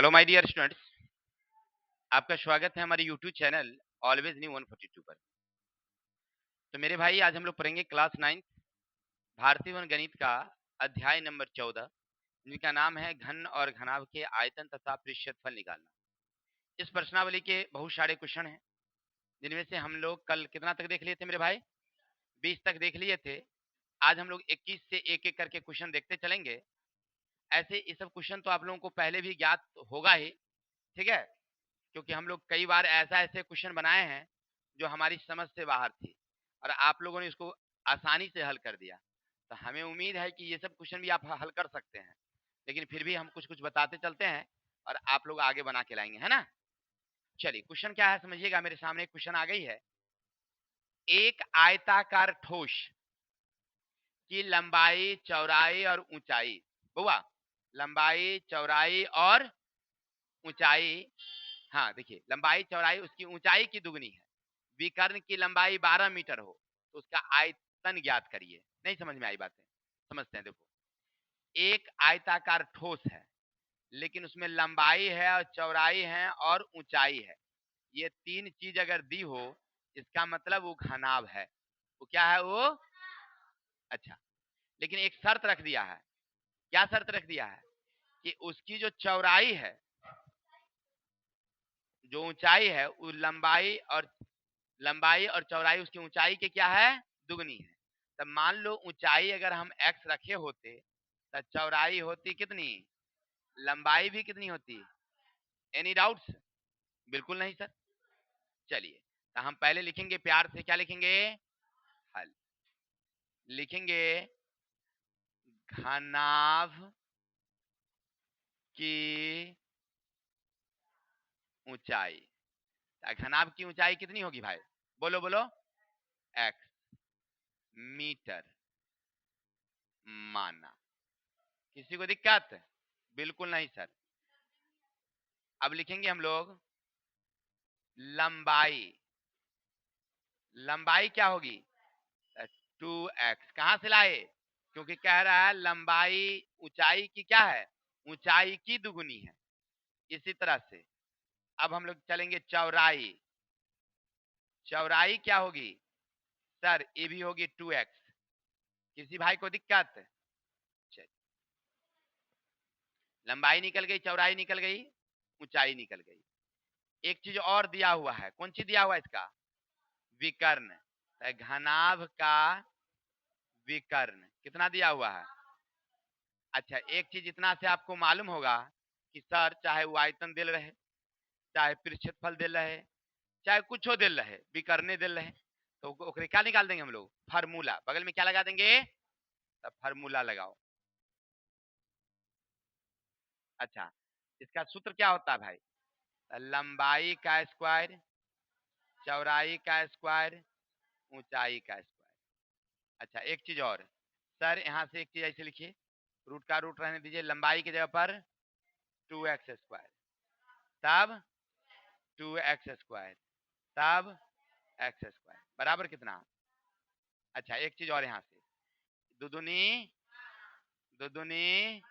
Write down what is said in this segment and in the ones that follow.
Hello my dear students, आपका स्वागत है हमारे यूट्यूब चैनल ऑलवेज न्यू 142 पर। तो मेरे भाई, आज हम लोग पढ़ेंगे क्लास 9 भारतीय वन गणित का अध्याय नंबर 14, जिनका नाम है घन और घनाभ के आयतन तथा पृष्ठफल निकालना। इस प्रश्नावली के बहुत सारे क्वेश्चन हैं, जिनमें से हम लोग कल कितना तक देख लिए थे मेरे भाई? 20 तक देख लिए थे। आज हम लोग 21 से एक एक करके क्वेश्चन देखते चलेंगे। ऐसे ये सब क्वेश्चन तो आप लोगों को पहले भी ज्ञात होगा ही, ठीक है, क्योंकि हम लोग कई बार ऐसे क्वेश्चन बनाए हैं जो हमारी समझ से बाहर थी और आप लोगों ने इसको आसानी से हल कर दिया। तो हमें उम्मीद है कि ये सब क्वेश्चन भी आप हल कर सकते हैं, लेकिन फिर भी हम कुछ कुछ बताते चलते हैं और आप लोग आगे बना के लाएंगे, है ना। चलिए, क्वेश्चन क्या है समझिएगा। मेरे सामने एक क्वेश्चन आ गई है। एक आयताकार ठोस की लंबाई, चौड़ाई और ऊंचाई, बुआ, लंबाई, चौड़ाई और ऊंचाई, हाँ देखिए, लंबाई चौड़ाई उसकी ऊंचाई की दुगनी है। विकर्ण की लंबाई 12 मीटर हो तो उसका आयतन ज्ञात करिए। नहीं समझ में आई बातें? समझते हैं। देखो, एक आयताकार ठोस है, लेकिन उसमें लंबाई है और चौड़ाई है और ऊंचाई है। ये तीन चीज अगर दी हो, इसका मतलब वो घनाभ है। वो क्या है वो? अच्छा, लेकिन एक शर्त रख दिया है। क्या शर्त रख दिया है? कि उसकी जो चौड़ाई है, जो ऊंचाई है, वो लंबाई और चौड़ाई उसकी ऊंचाई के क्या है? दुगनी है। तब मान लो ऊंचाई अगर हम x रखे होते तो चौड़ाई होती कितनी? लंबाई भी कितनी होती? Any doubts? बिल्कुल नहीं सर। चलिए, तो हम पहले लिखेंगे प्यार से। क्या लिखेंगे? हल लिखेंगे घनाभ की ऊंचाई। घनाभ की ऊंचाई कितनी होगी भाई? बोलो बोलो। x मीटर माना। किसी को दिक्कत? बिल्कुल नहीं सर। अब लिखेंगे हम लोग लंबाई। लंबाई क्या होगी? 2x। कहां से लाए? क्योंकि कह रहा है लंबाई ऊंचाई की क्या है? ऊंचाई की दुगुनी है। इसी तरह से अब हम लोग चलेंगे चौड़ाई। चौड़ाई क्या होगी सर? ये भी होगी 2x। किसी भाई को दिक्कत? चलिए, लंबाई निकल गई, चौड़ाई निकल गई, ऊंचाई निकल गई। एक चीज और दिया हुआ है। कौन चीज दिया हुआ है इसका? विकर्ण। घनाभ का विकर्ण कितना दिया हुआ है? अच्छा, एक चीज इतना से आपको मालूम होगा कि सर, चाहे वो आयतन दिल रहे, चाहे पृष्ठफल दिल रहे, चाहे कुछ हो दिल रहे, विकर्ण दिल रहे, तो ओकरे क्या निकाल देंगे हम लोग? फार्मूला। बगल में क्या लगा देंगे? तब फार्मूला लगाओ। अच्छा, इसका सूत्र क्या होता है भाई? लंबाई का स्क्वायर, चौड़ाई का स्क्वायर, ऊंचाई का स्क्वायर। अच्छा, एक चीज और सर, यहाँ से एक चीज ऐसे लिखिए, रूट का रूट रहने दीजिए, लंबाई की जगह पर 2x², तब 2x², तब x² बराबर कितना? अच्छा, एक चीज और, यहाँ से दुदुनी दुदुनी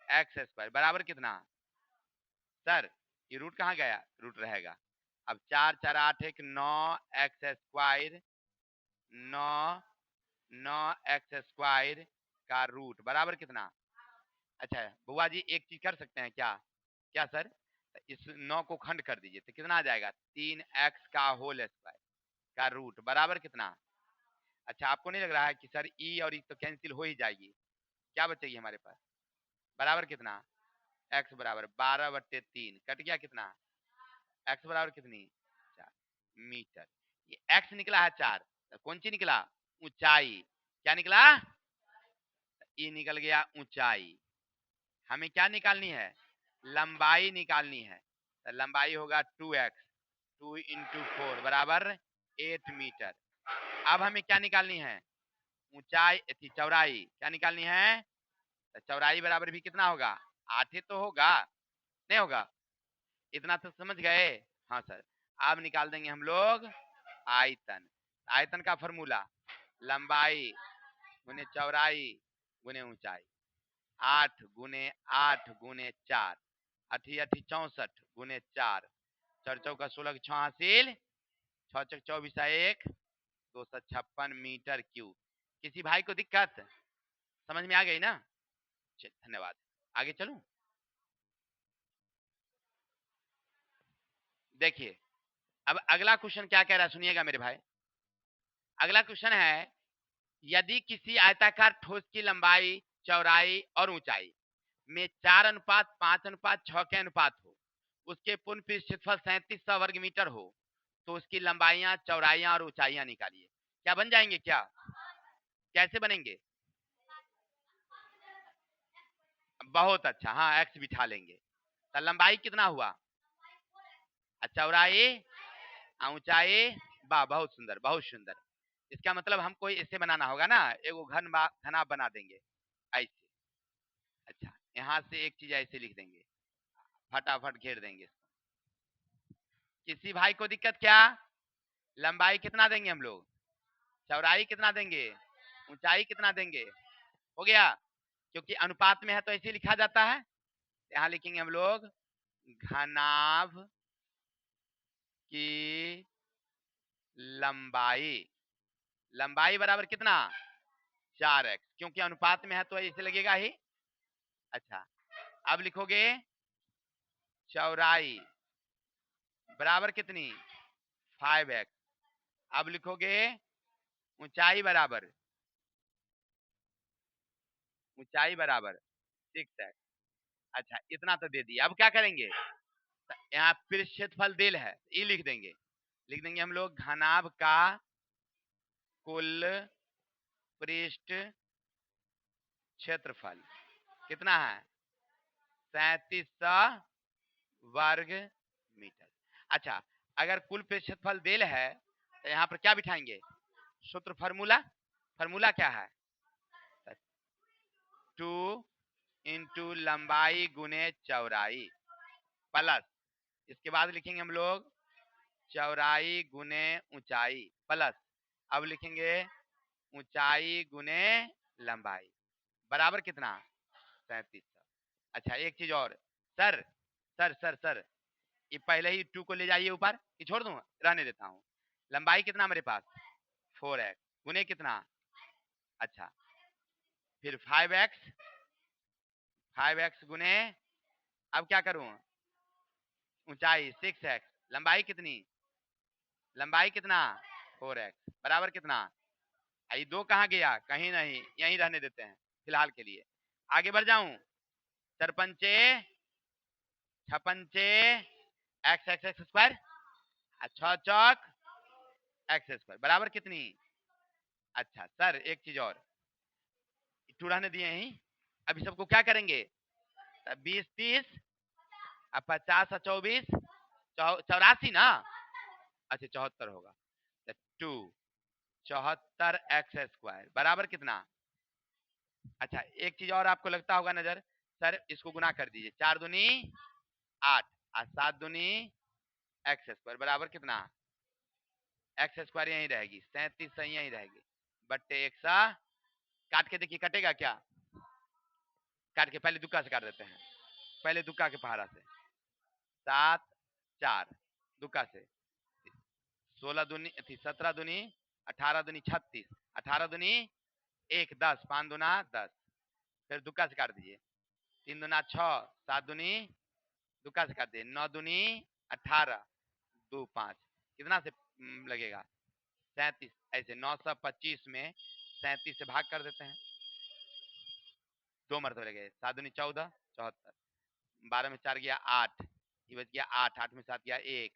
x² बराबर कितना? सर, ये रूट कहाँ गया? रूट रहेगा। अब 4 4 8 1 9x², 9 9x² का रूट बराबर कितना? अच्छा बुआ जी, एक चीज कर सकते हैं क्या? क्या सर? इस 9 को खंड कर दीजिए तो कितना आ जाएगा? 3x का होल स्क्वायर का रूट बराबर कितना? अच्छा, आपको नहीं लग रहा है कि सर ई और ई तो कैंसिल हो ही जाएगी? क्या बचेगी हमारे पास? बराबर कितना? x बराबर 12/3 कट गया कितना? x बराबर कितनी? 4 मीटर। ये x निकला है 4, तो कौन सी निकला? ऊंचाई। क्या निकला? ई निकल गया ऊंचाई। हमें क्या निकालनी है? लंबाई निकालनी है। तो लंबाई होगा 2x, 2 इंटू 4 बराबर 8 मीटर। अब हमें क्या निकालनी है? ऊंचाई थी, चौड़ाई क्या निकालनी है? तो चौड़ाई बराबर भी कितना होगा? 8 ही तो होगा, नहीं होगा? इतना तो समझ गए? हाँ सर। अब निकाल देंगे हम लोग आयतन। आयतन का फॉर्मूला लंबाई गुने चौड़ाई गुने ऊंचाई। 8 गुने 8 गुने 4, अठी अठी 64 गुने 4, 4 चौका 16 की 6 हासिल, 6 चौक 24 1, 256 मीटर क्यूब। किसी भाई को दिक्कत समझ में आ गई ना? धन्यवाद। आगे चलूं? देखिए अब अगला क्वेश्चन क्या कह रहा है, सुनिएगा मेरे भाई। अगला क्वेश्चन है, यदि किसी आयताकार ठोस की लंबाई, चौड़ाई और ऊंचाई में 4:5:6 के अनुपात हो, उसके पूर्ण पृष्ठफल 3700 वर्ग मीटर हो, तो उसकी लंबाइयां, चौड़ाइयां और ऊंचाइयां निकालिए। क्या बन जाएंगे? क्या कैसे बनेंगे? बहुत अच्छा, हाँ एक्स बिठा लेंगे। तो लंबाई कितना हुआ, चौड़ाई, ऊंचाई, वाह बहुत सुंदर बहुत सुंदर। इसका मतलब हमको ऐसे बनाना होगा ना, एगो घना बना देंगे ऐसे। अच्छा यहाँ से एक चीज ऐसे लिख देंगे, फटाफट घेर देंगे। किसी भाई को दिक्कत क्या? लंबाई कितना देंगे हम लोग, चौड़ाई कितना देंगे, ऊंचाई कितना देंगे? हो गया। क्योंकि अनुपात में है तो ऐसे लिखा जाता है। यहाँ लिखेंगे हम लोग घनाभ की लंबाई, लंबाई बराबर कितना, 4x, क्योंकि अनुपात में है तो ऐसे लगेगा ही। अच्छा अब लिखोगे चौड़ाई बराबर कितनी, 5x। अब लिखोगे ऊंचाई बराबर, ऊंचाई बराबर 6x। अच्छा इतना तो दे दिया, अब क्या करेंगे? यहाँ पृष्ठफल दिल है, ये लिख देंगे हम लोग घनाभ का कुल पृष्ठ क्षेत्रफल कितना है, 3700 वर्ग मीटर। अच्छा अगर कुल पृष्ठफल दिल है तो यहाँ पर क्या बिठाएंगे, सूत्र फार्मूला, फार्मूला क्या है, 2 इंटू लंबाई गुने चौड़ाई प्लस, इसके बाद लिखेंगे हम लोग चौड़ाई गुने ऊंचाई प्लस, अब लिखेंगे ऊंचाई गुने लंबाई बराबर कितना, 3700। अच्छा एक चीज और, सर सर सर सर ये पहले ही 2 को ले जाइए ऊपर, कि छोड़ दूं, रहने देता हूँ। लंबाई कितना मेरे पास, 4x गुने कितना, अच्छा फिर 5x, 5x गुने, अब क्या करूं, ऊंचाई 6x, लंबाई कितनी, लंबाई कितना 4x बराबर कितना, ये 2 कहाँ गया, कहीं नहीं, यहीं रहने देते हैं फिलहाल के लिए। आगे बढ़ जाऊं, सरपंचे छपंचे एक्स एक्स एक्स स्क्वायर, 6 चौक एक्स स्क्वायर बराबर कितनी। अच्छा सर एक चीज और, 2 रहने दिए ही, अभी सबको क्या करेंगे, 20 30 अब 50 और 24 84 ना, अच्छा 74 होगा, तो 2 74 एक्स स्क्वायर बराबर कितना। अच्छा एक चीज और आपको लगता होगा नजर, सर इसको गुना कर दीजिए, 4 दूनी 8 और 7 दूनी एक्स स्क्वायर बराबर कितना, एक्स स्क्वायर यहीं रहेगी, 37 सही यहीं रहेगी, बट्टे 1 काट के देखिए कटेगा क्या, काट के पहले दुक्का से काट देते हैं, पहले दुक्का के पहाड़ा से, 7 4 दुक्का से, 16 दूनी 17 दूनी 18 दूनी 36, 18 दूनी 1 10, 5 दूना 10, फिर दुक्का से काट दीजिए, 3 दूना 6, 7 दूनी दुक्का से काट दिए, 9 दूनी 18, 2 5, कितना से लगेगा, 37, ऐसे 925 में 37 से भाग कर देते हैं, 2 मरतबे लगे, 7 दूनी 14 74, 12 में 4 गया 8, ये बच गया 8, 8 में 7 गया 1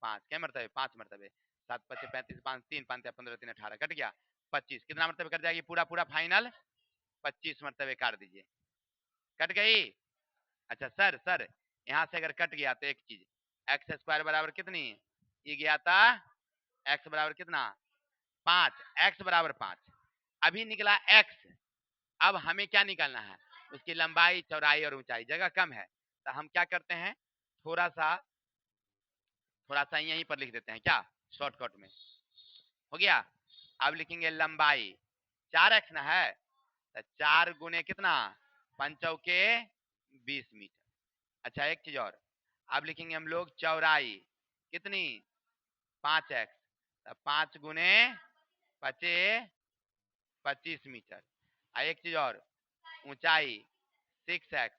5, क्या मरतबे 5 मरतबे, 7 5 35, 5 3 5 15 3 18, कट गया 25, कितना मरतबे कट जाएगी, पूरा पूरा फाइनल 25 मरतबे काट दीजिए, कट गई। अच्छा सर सर यहाँ से अगर कट गया तो एक चीज, एक्स स्क्वायर बराबर कितनी, ये गया था एक्स बराबर कितना 5, एक्स बराबर 5, अभी निकला एक्स, अब हमें क्या निकालना है, उसकी लंबाई चौड़ाई और ऊंचाई, जगह कम है तो हम क्या करते हैं, थोड़ा सा यहीं पर लिख देते हैं, क्या शॉर्टकट में, हो गया। अब लिखेंगे लंबाई 4x ना है, तो 4 गुने कितना, 5 चौके 20 मीटर, अच्छा एक चीज और, अब लिखेंगे हम लोग चौड़ाई कितनी 5x, 5 × 5 25 मीटर। एक चीज और, ऊंचाई 6x,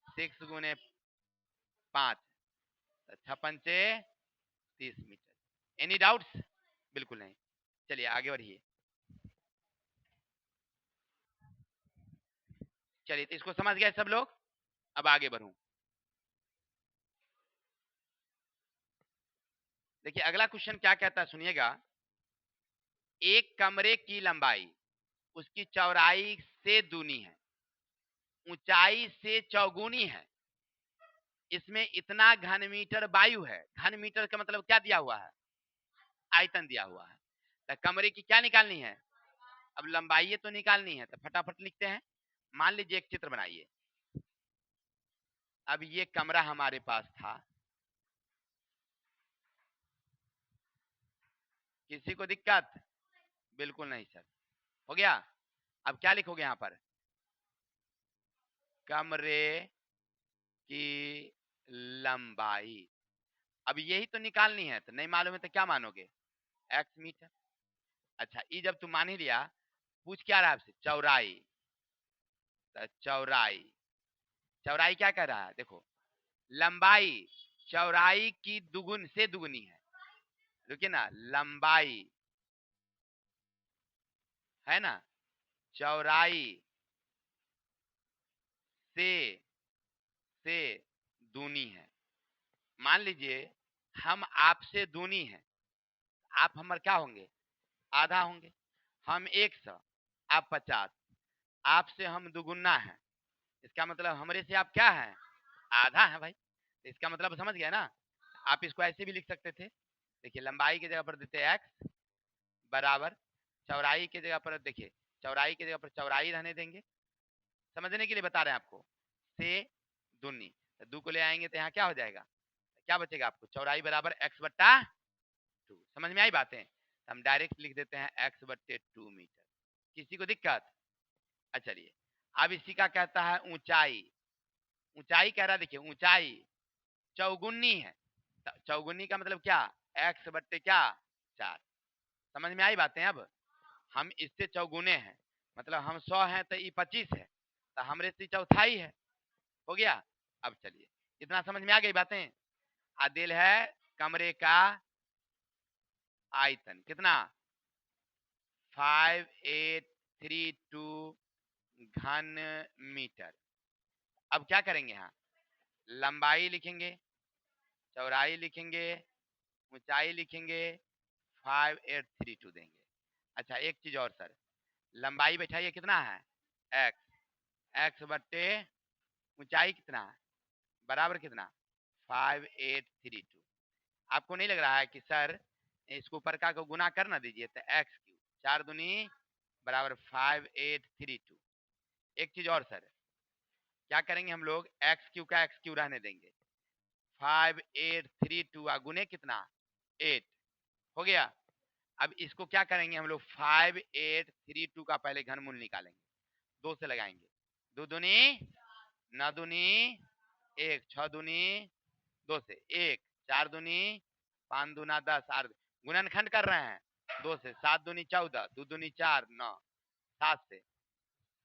6 × 5 56 30 मीटर। Any doubts? बिल्कुल नहीं। चलिए आगे बढ़िए। चलिए तो इसको समझ गए सब लोग, अब आगे बढ़ूं। देखिए अगला क्वेश्चन क्या कहता है सुनिएगा, एक कमरे की लंबाई उसकी चौड़ाई से दूनी है, ऊंचाई से चौगुनी है, इसमें इतना घन मीटर वायु है। घन मीटर का मतलब क्या दिया हुआ है, आयतन दिया हुआ है। तो कमरे की क्या निकालनी है, अब लंबाई तो निकालनी है, तो फटाफट लिखते हैं। मान लीजिए एक चित्र बनाइए। अब ये कमरा हमारे पास था, किसी को दिक्कत? बिल्कुल नहीं सर। हो गया। अब क्या लिखोगे यहां पर, कमरे की लंबाई। अब यही तो निकालनी है, तो नहीं मालूम है तो क्या मानोगे, x मीटर। अच्छा ये जब तुम मान ही लिया, पूछ क्या रहा है आपसे, चौड़ाई। तो चौड़ाई, चौड़ाई क्या कह रहा है, देखो लंबाई चौड़ाई की दुगुन से दुगुनी है। रुकिए ना, लंबाई है ना, चौड़ाई से से दूनी है। मान लीजिए हम आपसे दूनी है, आप हमारे क्या होंगे, आधा होंगे। हम 100, आप 50, आपसे हम दुगुना है, इसका मतलब हमरे से आप क्या है, आधा है भाई। तो इसका मतलब समझ गया ना। आप इसको ऐसे भी लिख सकते थे, देखिए लंबाई की जगह पर देते x बराबर चौड़ाई की जगह पर, देखिए चौड़ाई की जगह पर चौड़ाई रहने देंगे, समझने के लिए बता रहे हैं आपको, से दूनी। तो दो को ले आएंगे तो यहाँ क्या हो जाएगा, क्या बचेगा आपको, चौड़ाई बराबर x/2। समझ में आई बातें? तो हम डायरेक्ट लिख देते हैं x/2 मीटर। किसी को दिक्कत? अच्छा चलिए, अब इसी का कहता है ऊंचाई। ऊंचाई कह रहा है, देखिए ऊंचाई चौगुनी है, चौगुनी का मतलब क्या, x/क्या 4। समझ में आई बातें? अब हम इससे चौगुने हैं, मतलब हम 100 हैं तो ये 25 है, तो हमरे से चौथाई है। हो गया। अब चलिए, इतना समझ में आ गई बातें। आदिल है कमरे का आयतन कितना, 5832 घन मीटर। अब क्या करेंगे, यहाँ लंबाई लिखेंगे, चौड़ाई लिखेंगे, ऊंचाई लिखेंगे, 5832 देंगे। अच्छा एक चीज और सर, लंबाई बैठाइए कितना है, x, x/, ऊंचाई कितना है, बराबर कितना 5832। आपको नहीं लग रहा है कि सर इसको ऊपर का को गुना कर ना दीजिए, तो x³ 4 दूनी बराबर 5832। एक चीज और सर, क्या करेंगे हम लोग, x³ का x³ रहने देंगे, 5832 गुने कितना 8। हो गया। अब इसको क्या करेंगे हम लोग, 5832 का पहले घनमूल निकालेंगे, 2 से लगाएंगे, 2 दूनी 9 दूनी 1, 6 दूनी 2 से 1, 4 दूनी 5 दूना 10, 8 गुणनखंड कर रहे हैं, 2 से 7 दूनी 14, 2 दूनी 4 9, 7 से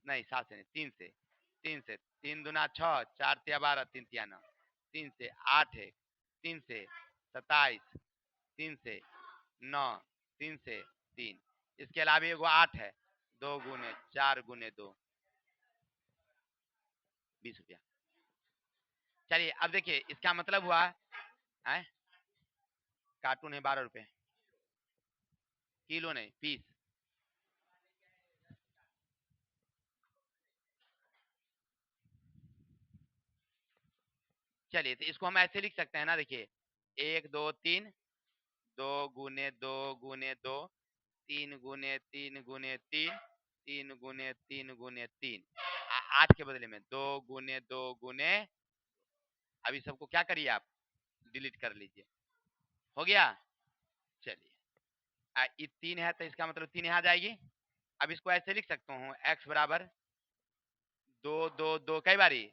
नहीं, 7 से नहीं, 3 से, 3 से 3 दूना 6, 4 तिया 12, 3 तिया 9, 3 से 8 है, 3 से 27, 3 से 9, 3 से 3, इसके अलावा एगो 8 है, 2 गुने 4 गुने 2 20 रुपया। चलिए अब देखिए इसका मतलब हुआ है, कार्टून है 12 रुपए, किलो नहीं पीस। चलिए तो इसको हम ऐसे लिख सकते हैं ना, देखिए 1 2 3, 2 गुने 2 गुने 2, 3 गुने 3 गुने 3, 3 गुने 3 गुने 3, 8 के बदले में 2 गुने 2 गुने, अभी सबको क्या करिए आप, डिलीट कर लीजिए। हो गया। चलिए ये 3 है तो इसका मतलब 3 यहाँ जाएगी। अब इसको ऐसे लिख सकता हूँ, x बराबर 2 2 2 कई बारी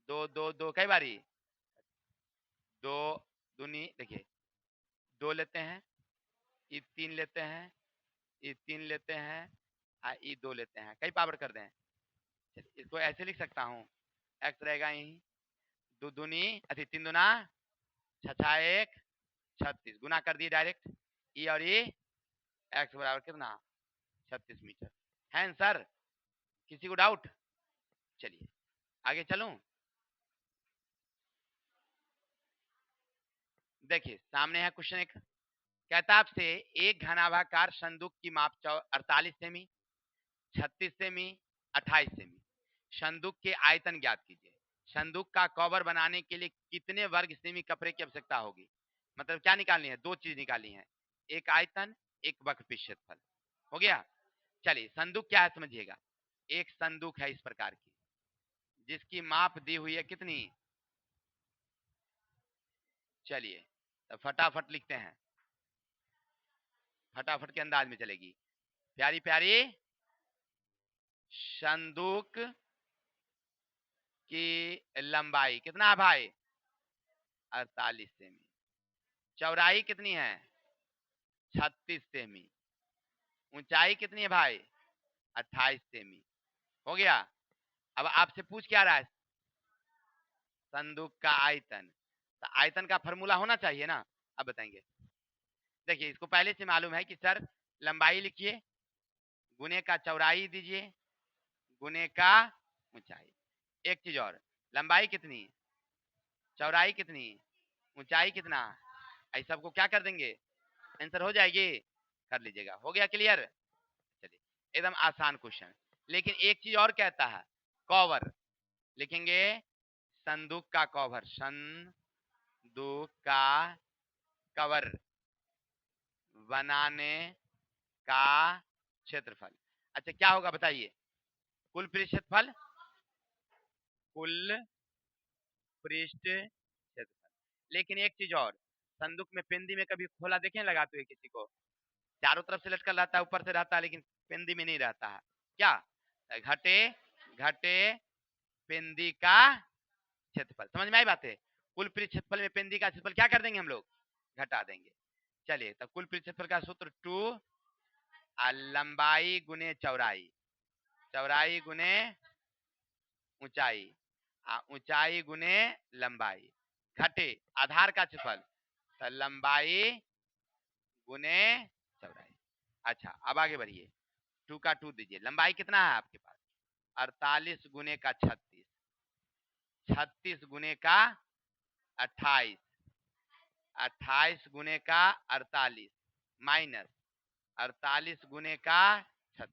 दो दो दो कई बारी, दो दूनी, देखिए दो लेते हैं, ये तीन लेते हैं, ये तीन लेते हैं, ये दो लेते हैं, कई पावर कर दें। इसको ऐसे लिख सकता हूँ, एक्स रहेगा यही, दो दूनी अति तीन दूना छछा एक 36, गुना कर दिए डायरेक्ट, ई और ई, एक्स बराबर कितना 36 मीटर है आंसर। किसी को डाउट? चलिए आगे चलूं। देखिए सामने है क्वेश्चन एक, कहता आपसे एक घनाभाकार संदूक की माप 48 सेमी, 36 सेमी, 28 सेमी, संदूक के आयतन ज्ञात कीजिए। संदूक का कवर बनाने के लिए कितने वर्ग सेमी कपड़े की आवश्यकता होगी? मतलब क्या निकालनी है? दो चीज निकालनी है, एक आयतन, एक वक्र क्षेत्रफल। हो गया। चलिए संदूक क्या है समझिएगा। एक संदूक है इस प्रकार की, जिसकी माप दी हुई है कितनी, चलिए तो फटाफट लिखते हैं, फटाफट के अंदाज में चलेगी। प्यारी प्यारी संदूक की लंबाई कितना है भाई? 48 सेमी। चौड़ाई कितनी है? 36 सेमी। ऊंचाई कितनी है भाई? 28 सेमी। हो गया। अब आपसे पूछ क्या रहा है? संदूक का आयतन। तो आयतन का फॉर्मूला होना चाहिए ना, अब बताएंगे। देखिए इसको पहले से मालूम है कि सर लंबाई लिखिए, गुने का चौड़ाई दीजिए, गुने का ऊंचाई। एक चीज और, लंबाई कितनी, चौड़ाई कितनी, ऊंचाई कितना, ऐसा सबको क्या कर देंगे, आंसर हो जाएगी, कर लीजिएगा। हो गया क्लियर? चलिए एकदम आसान क्वेश्चन। लेकिन एक चीज और कहता है, कवर लिखेंगे, संदूक का कवर, संदूक का कवर बनाने का क्षेत्रफल। अच्छा क्या होगा बताइए? कुल पृष्ठ क्षेत्रफल, कुल पृष्ठ क्षेत्रफल। लेकिन एक चीज और, संदूक में पेंदी में कभी खोला देखें लगाते हुए किसी को? चारों तरफ से लटकल रहता है, ऊपर से रहता है, लेकिन पेंदी में नहीं रहता है। क्या? घटे घटे पेंदी का क्षेत्रफल। समझ में आई बात है? कुल पृष्ठ क्षेत्रफल में पेंदी का क्षेत्रफल क्या कर देंगे हम लोग? घटा देंगे। चलिए तो कुल पृष्ठ क्षेत्रफल का सूत्र 2 लंबाई गुने चौड़ाई, चौड़ाई गुने ऊंचाई, ऊंचाई गुने लंबाई, घटे आधार का क्षेत्रफल, तो लंबाई गुने चौड़ाई। अच्छा अब आगे बढ़िए, 2 का 2 दीजिए। लंबाई कितना है आपके पास? 48 गुने का 36, 36 गुने का 28, 28 गुने का 48, माइनस 48 गुने का 36।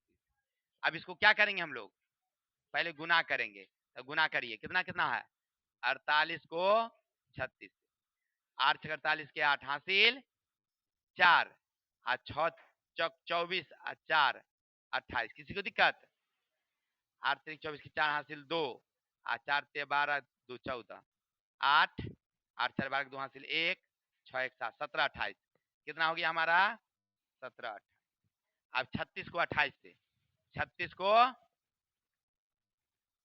अब इसको क्या करेंगे हम लोग? पहले गुना करेंगे, तो गुना करिए, कितना कितना है? 48 को 36, 8 48 के 8 हासिल 4, 6 चौक 24, 4 28। किसी को दिक्कत? 8 24 की 4 हासिल 2, 4 12 2 14, 8 8 4 12 2 हासिल 1, 6 1 7 17 28। कितना हो गया हमारा? 17 28। अब 36 को 28 से, 36 को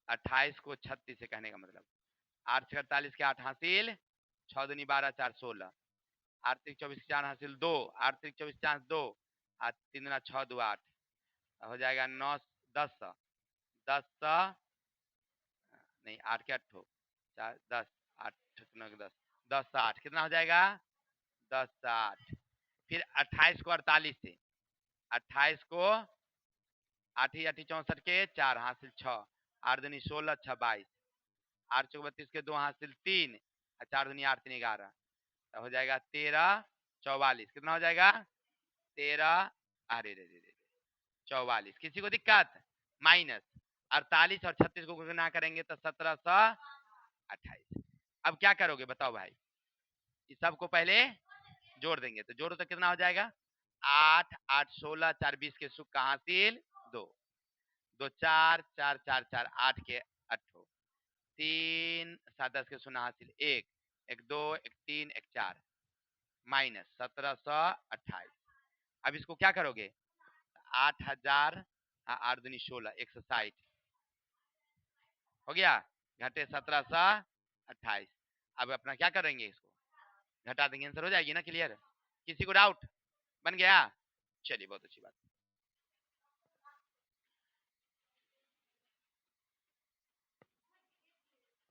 28 को 36 से कहने का मतलब, 8 48 के 8 हासिल 6 दूनी 12 4 16, 8 24 4 हासिल 2, 8 24 4 2, 3 दूना 6 2 8, हो जाएगा 9 10 10 नहीं 8 के 8 हो 4 10 8 9 10 10 8, कितना हो जाएगा? 10 8। फिर 28 को 48 से, 28 को 8 8 64 के 4 हासिल 6, 8 दूनी 16 6 22, 8 चौक 32 के 2 हासिल 3, 4 दूनी 8 3 11, तो हो जाएगा 13 44। कितना हो जाएगा? 13 अरे रे रे रे 44। किसी को दिक्कत? माइनस 48 और 36 को गुना करेंगे तो 1728। अब क्या करोगे बताओ भाई? इस सब को पहले जोड़ देंगे, तो जोड़ो तो कितना हो जाएगा? 8 8 16 4 20 के सुख का हासिल 2, 2 4 4 4 4 8 के 8, 3 7 10 के शून्य हासिल 1 1 2 1 3 1 4, माइनस 1728। अब इसको क्या करोगे? 8000 8 दूनी 16 160 हो गया। घटे 1728। अब अपना क्या करेंगे, इसको घटा देंगे, आंसर हो जाएगी ना क्लियर। किसी को डाउट? बन गया? चलिए बहुत अच्छी बात।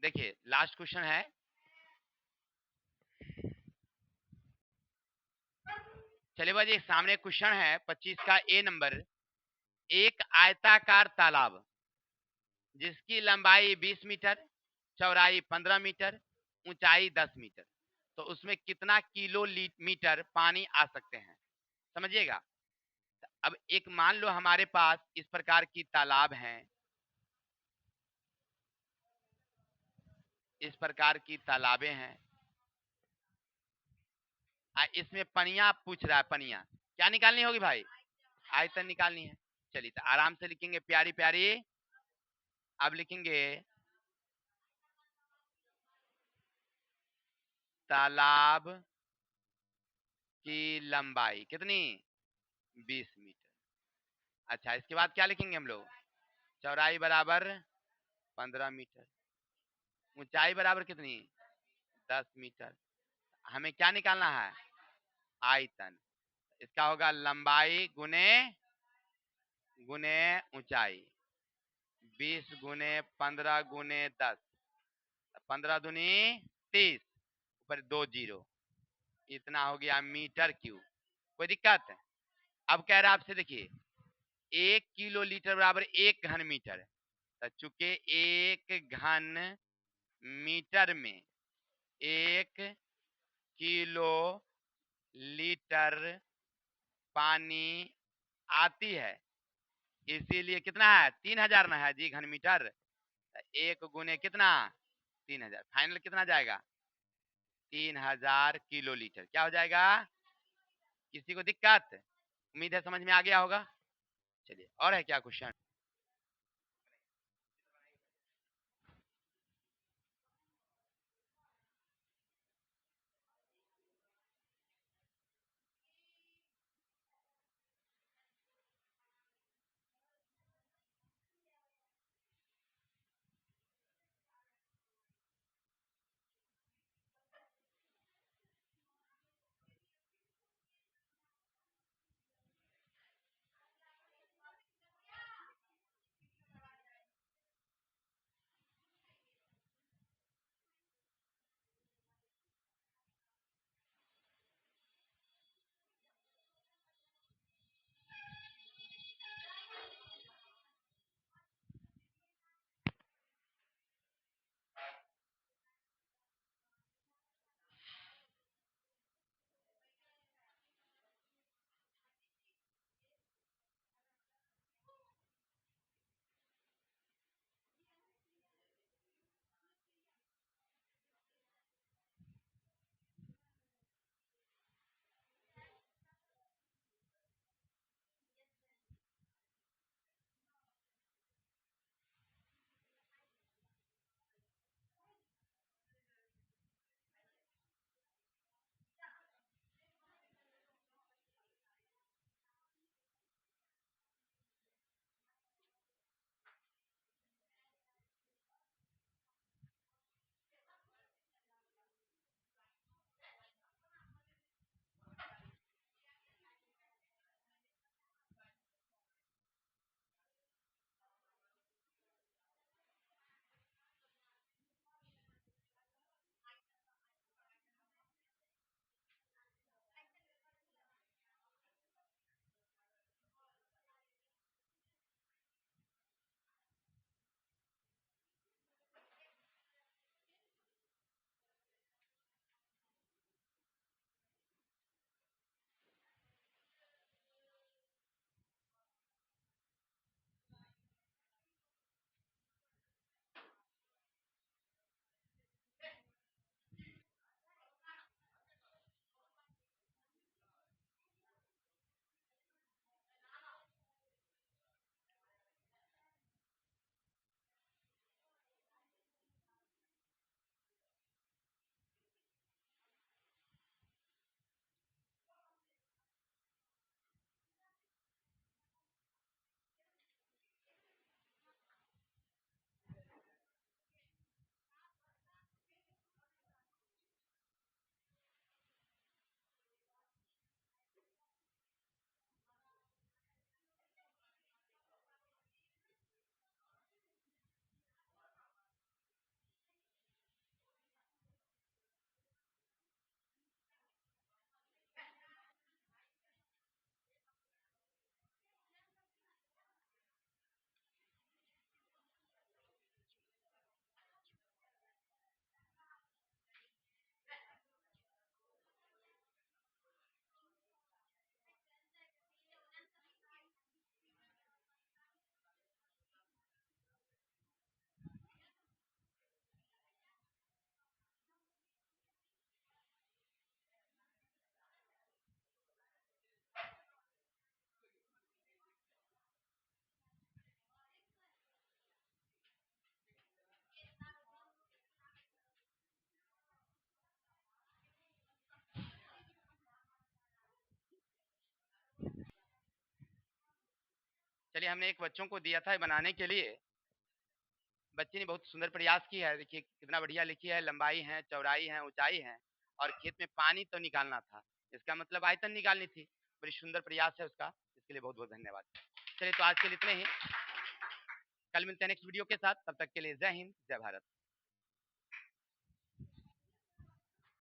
देखिए लास्ट क्वेश्चन है, चलिए भाई सामने क्वेश्चन है 25 का ए नंबर। एक आयताकार तालाब जिसकी लंबाई 20 मीटर, चौड़ाई 15 मीटर, ऊंचाई 10 मीटर, तो उसमें कितना किलो मीटर पानी आ सकते हैं, समझिएगा। अब एक मान लो हमारे पास इस प्रकार की तालाब है, इस प्रकार की तालाबें हैं, इसमें पनिया पूछ रहा है, पनिया क्या निकालनी होगी भाई? आयतन निकालनी है। चलिए तो आराम से लिखेंगे प्यारी प्यारी। अब लिखेंगे तालाब की लंबाई कितनी? 20 मीटर। अच्छा इसके बाद क्या लिखेंगे हम लोग? चौड़ाई बराबर 15 मीटर, ऊंचाई बराबर कितनी? 10 मीटर। हमें क्या निकालना है? आयतन। इसका होगा लंबाई गुने गुने ऊंचाई, 20 गुने 15 गुने 10, 15 दूनी 30, ऊपर 2 जीरो, इतना हो गया मीटर क्यूब। कोई दिक्कत है? अब कह रहा है आपसे, देखिए 1 किलो लीटर बराबर 1 घन मीटर, तो चूंकि 1 घन मीटर में 1 किलो लीटर पानी आती है, इसीलिए कितना है? 3000 ना है जी घन मीटर। एक गुने कितना? 3000, फाइनल कितना जाएगा? 3000 किलो लीटर। क्या हो जाएगा? किसी को दिक्कत? उम्मीद है समझ में आ गया होगा। चलिए और है क्या क्वेश्चन? चलिए, हमने एक बच्चों को दिया था ये बनाने के लिए। बच्चे ने बहुत सुंदर प्रयास किया है, देखिए कितना बढ़िया लिखी है, लंबाई है, चौड़ाई है, ऊंचाई है और खेत में पानी तो निकालना था, इसका मतलब आयतन निकालनी थी। बड़ी सुंदर प्रयास है उसका, इसके लिए बहुत बहुत धन्यवाद। चलिए, तो आज के लिए इतने ही। कल मिलते हैं नेक्स्ट वीडियो के साथ, तब तक के लिए जय हिंद, जय भारत।